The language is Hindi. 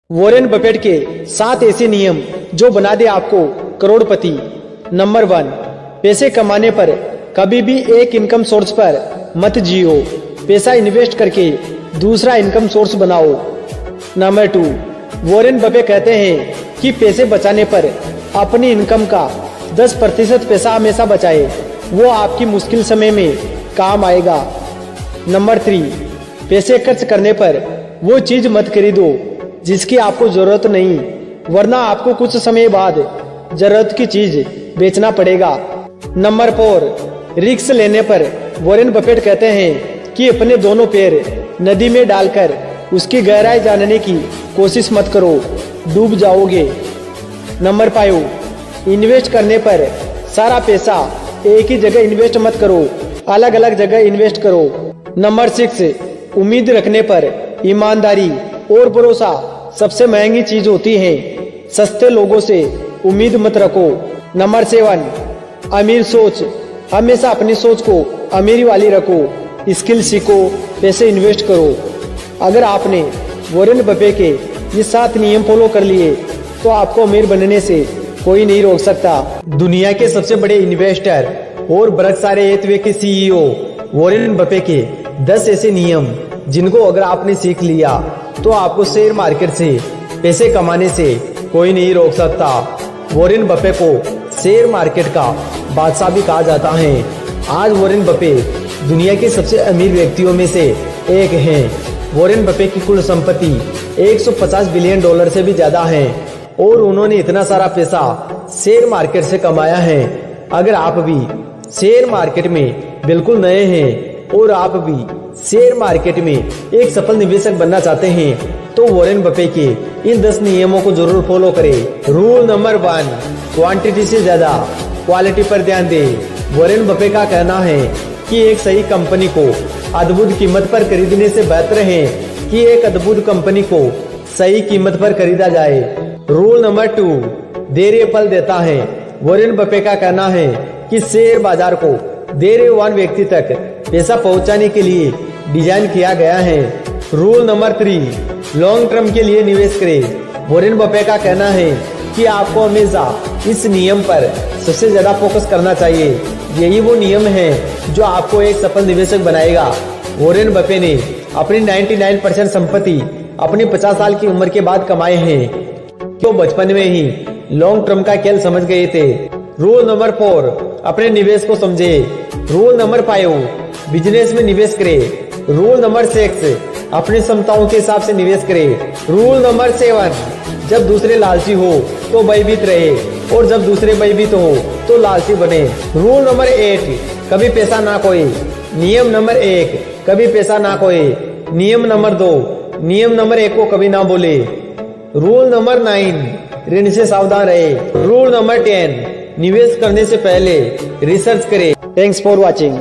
वॉरेन बफेट के 7 ऐसे नियम जो बना दे आपको करोड़पति। नंबर 1, पैसे कमाने पर कभी भी एक इनकम सोर्स पर मत जियो, पैसा इन्वेस्ट करके दूसरा इनकम सोर्स बनाओ। नंबर 2, वॉरेन बफेट कहते हैं कि पैसे बचाने पर अपनी इनकम का 10% पैसा हमेशा बचाए, वो आपकी मुश्किल समय में काम आएगा। नंबर 3, पैसे खर्च करने पर वो चीज मत खरीदो जिसकी आपको जरूरत नहीं, वरना आपको कुछ समय बाद जरूरत की चीज बेचना पड़ेगा। नंबर 4, रिस्क लेने पर वॉरेन बफेट कहते हैं कि अपने दोनों पैर नदी में डालकर उसकी गहराई जानने की कोशिश मत करो, डूब जाओगे। नंबर 5, इन्वेस्ट करने पर सारा पैसा एक ही जगह इन्वेस्ट मत करो, अलग अलग जगह इन्वेस्ट करो। नंबर 6, उम्मीद रखने पर ईमानदारी और भरोसा सबसे महंगी चीज होती है, सस्ते लोगों से उम्मीद मत रखो। नंबर 7, अमीर सोच, हमेशा अपनी सोच को अमीरी वाली रखो, स्किल सीखो, पैसे इन्वेस्ट करो। अगर आपने वॉरेन बफेट के ये 7 नियम फॉलो कर लिए तो आपको अमीर बनने से कोई नहीं रोक सकता। दुनिया के सबसे बड़े इन्वेस्टर और बरकसारे एथवे के CEO वॉरेन बफेट के 10 ऐसे नियम जिनको अगर आपने सीख लिया तो आपको शेयर मार्केट से पैसे कमाने से कोई नहीं रोक सकता। वॉरेन बफेट को शेयर मार्केट का बादशाह भी कहा जाता है। आज वॉरेन बफेट दुनिया के सबसे अमीर व्यक्तियों में से एक हैं। वॉरेन बफेट की कुल संपत्ति $150 बिलियन से भी ज्यादा है और उन्होंने इतना सारा पैसा शेयर मार्केट से कमाया है। अगर आप भी शेयर मार्केट में बिल्कुल नए हैं और आप भी शेयर मार्केट में एक सफल निवेशक बनना चाहते हैं तो वॉरेन बफेट के इन 10 नियमों को जरूर फॉलो करें। रूल नंबर 1, क्वांटिटी से ज्यादा क्वालिटी पर ध्यान दें। वॉरेन बफेट का कहना है कि एक सही कंपनी को अद्भुत कीमत पर खरीदने से बेहतर है कि एक अद्भुत कंपनी को सही कीमत पर खरीदा जाए। रूल नंबर 2, देर फल देता है। वॉरेन बफेट का कहना है कि शेयर बाजार को धैर्यवान व्यक्ति तक पैसा पहुंचाने के लिए डिजाइन किया गया है। रूल नंबर 3, लॉन्ग टर्म के लिए निवेश करें। वॉरेन बफेट का कहना है कि आपको हमेशा इस नियम पर सबसे ज्यादा फोकस करना चाहिए। यही वो नियम है जो आपको एक सफल निवेशक बनाएगा। वॉरेन बफेट ने अपनी 99% संपत्ति अपनी 50 साल की उम्र के बाद कमाए हैं, तो बचपन में ही लॉन्ग टर्म का खेल समझ गए थे। रूल नंबर 4, अपने निवेश को समझे। रूल नंबर 5, बिजनेस में निवेश करें। रूल नंबर 6, अपनी क्षमताओं के हिसाब से निवेश करें। रूल नंबर 7, जब दूसरे लालची हो तो भयभीत रहे और जब दूसरे भयभीत हो तो लालची बने। रूल नंबर 8, कभी पैसा ना खोए। नियम नंबर 1, कभी पैसा ना खोए। नियम नंबर 2, नियम नंबर 1 को कभी ना बोले। रूल नंबर 9, ऋण से सावधान रहे। रूल नंबर 10, निवेश करने से पहले रिसर्च करें। Thanks for watching.